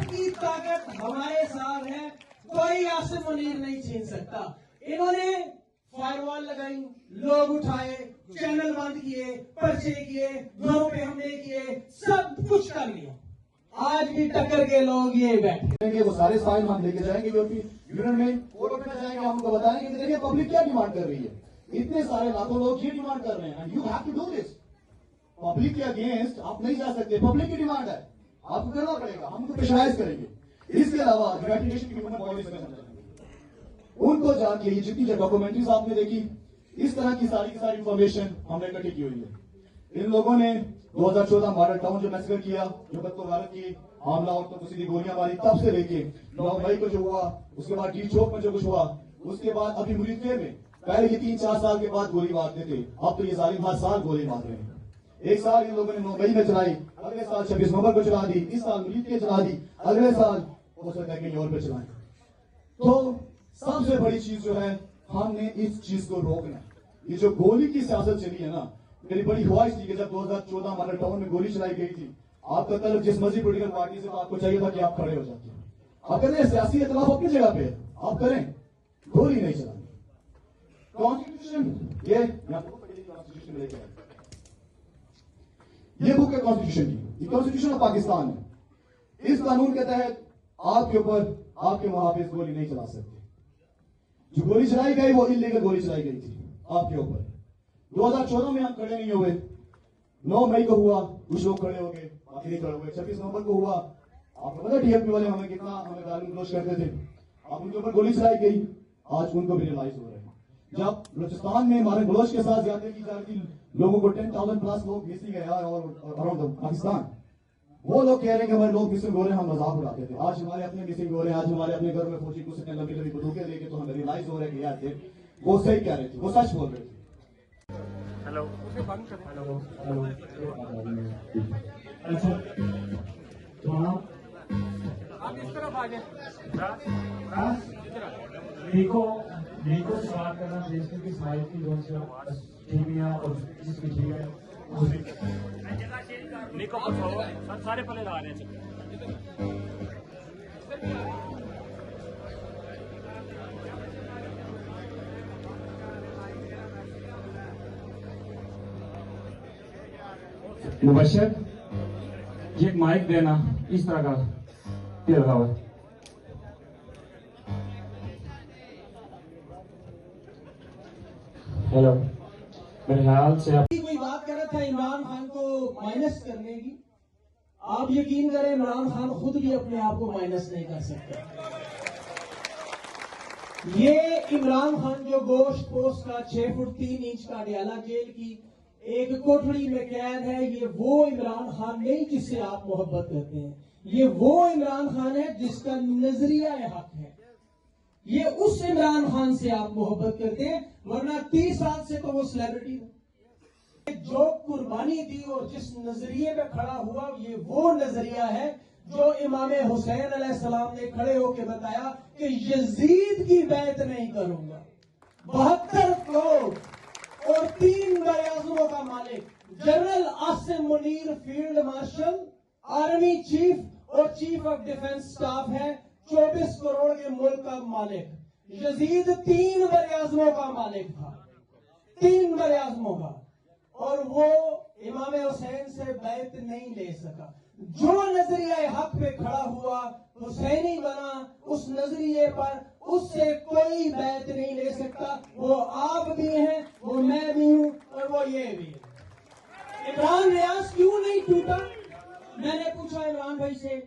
की ताकत हमारे साथ है, कोई आसिम मुनीर नहीं छीन सकता। इन्होंने फायरवॉल लगाई, लोग उठाए, चैनल बंद किए, पर्चे किए, घरों पे हमले किए, सब कुछ कर लिया। आज भी टक्कर के लोग ये बैठे, वो सारे फाइल हम लेके जाएंगे यूनियन में, कोर्ट में जाएंगे, हम उनको बताएंगे कि देखिए पब्लिक क्या डिमांड कर रही है। इतने सारे लाखों लोग ये डिमांड कर रहे हैं and you have to do this. Public के अगेंस्ट आप नहीं जा सकते, पब्लिक की डिमांड है, आपको करना पड़ेगा, हम उनको प्रेशराइज करेंगे। इसके अलावा ग्रेटिफिकेशन की ह्यूमन पॉलिसी में उनको जाके ये जितनी डॉक्यूमेंट्रीज आपने देखी, इस तरह की सारी इंफॉर्मेशन हमने इकट्ठी की हुई है। इन लोगों ने 2014 मॉडल टाउन जो मैसेकर किया, जो भारत की हमला और तो सीधी गोलियां मारी, तब से लेके 9 मई को जो हुआ, उसके बाद डी चौक में जो कुछ हुआ, उसके बाद अभी मुरीदे में पहले ये 3-4 साल के बाद गोली मारते थे, अब तो ये जालिम हर साल गोली मार रहे हैं। एक साल इन लोगों ने 9 मई में चलाई, अगले साल 26 नवंबर को चला दी, इस साल मुरीदे चला दी, अगले साल हो सकता है कहीं और पे चलाएं। तो सबसे बड़ी चीज जो है, हमने इस चीज को रोकना है। ये जो गोली की सियासत चली है ना, मेरी बड़ी ख्वाहिश थी कि जब 2014 मॉडल टाउन में गोली चलाई गई थी, आपका तलब जिस मर्जी पोलिटिकल पार्टी से, तो आपको चाहिए था कि आप खड़े हो जाते। आप कहते हैं सियासी इख्तिलाफ अपनी जगह पे आप करें, गोली नहीं चलानी। कॉन्स्टिट्यूशन ये कॉन्स्टिट्यूशन लेके आए, ये बुक है कॉन्स्टिट्यूशन की, ये कॉन्स्टिट्यूशन ऑफ पाकिस्तान है। इस कानून के तहत आपके ऊपर आपके मुहाफिज गोली नहीं चला सकते। जो गोली चलाई गई वो इलीगल गोली चलाई गई थी आपके ऊपर। 2014 में हम खड़े नहीं हुए, 9 मई को हुआ, कुछ लोग खड़े हो गए, बाकी नहीं खड़े हुए। 26 नवंबर को हुआ, आपको पता टीएमपी वाले हमें गाली गलौज करते थे, अब उनके ऊपर गोली चलाई गई, आज उनको भी रियलाइज हो रहा है। जब बलूचिस्तान में मारे गलौज के साथ ज्यादा की जा रही थी, लोगों को 10,000 प्लस लोग मिसिंग है और अराउंड पाकिस्तान, वो लोग कह रहे हैं कि हमारे लोग मिसिंग हो रहे हैं, हम मजाक उड़ाते थे। आज हमारे अपने मिसिंग हो रहे हैं, आज हमारे अपने घर में फौजी कुछ लंबी लंबी बंदूकें लेके, तो हमें रियलाइज हो रहा है कि यार वो सही कह रहे थे, वो सच बोल रहे थे। हेलो, उसे बंद कर। हेलो, अच्छा तो आप इस तरफ आ जाए। देखो से बात करना फेसबुक की स्माइल की जोन से टीवियां और जिसकी ठीक है निको पर सारे पले ला रहे हैं। मुबशर ये एक माइक देना, इस तरह का ये लगा हुआ है। हेलो, मेरे ख्याल से कोई बात कर रहा था इमरान खान को माइनस करने की। आप यकीन करें, इमरान खान खुद भी अपने आप को माइनस नहीं कर सकते। ये इमरान खान जो गोश्त पोस्ट का 6 फुट 3 इंच का अडियाला जेल की एक कोठड़ी में कैद है, ये वो इमरान खान नहीं जिससे आप मोहब्बत करते हैं। ये वो इमरान खान है जिसका नजरिया हक है। ये उस इमरान खान से आप मोहब्बत करते हैं, वरना 30 साल से तो वो सेलिब्रिटी था। जो कुर्बानी दी और जिस नजरिए पे खड़ा हुआ, ये वो नजरिया है जो इमाम हुसैन अलैहिस्सलाम ने खड़े होकर बताया कि यजीद की बैत नहीं करूंगा। 72 करोड़ और 3 बयाज़ों का मालिक general Asim Munir field marshal, army chief और चीफ ऑफ डिफेंस स्टाफ है। 24 करोड़ के मुल्क का मालिक। यजीद 3 बयाज़ों का मालिक था, 3 बयाज़ों का, और वो इमाम हुसैन से बैत नहीं ले सका। जो नजरिया हक पे खड़ा हुआ, हुसैनी बना, उस नजरिए पर उससे कोई बैत नहीं ले सकता। वो आप भी हैं, वो मैं भी हूं, और वो ये भी है। इमरान रियाज क्यों नहीं टूटा? मैंने पूछा इमरान भाई से,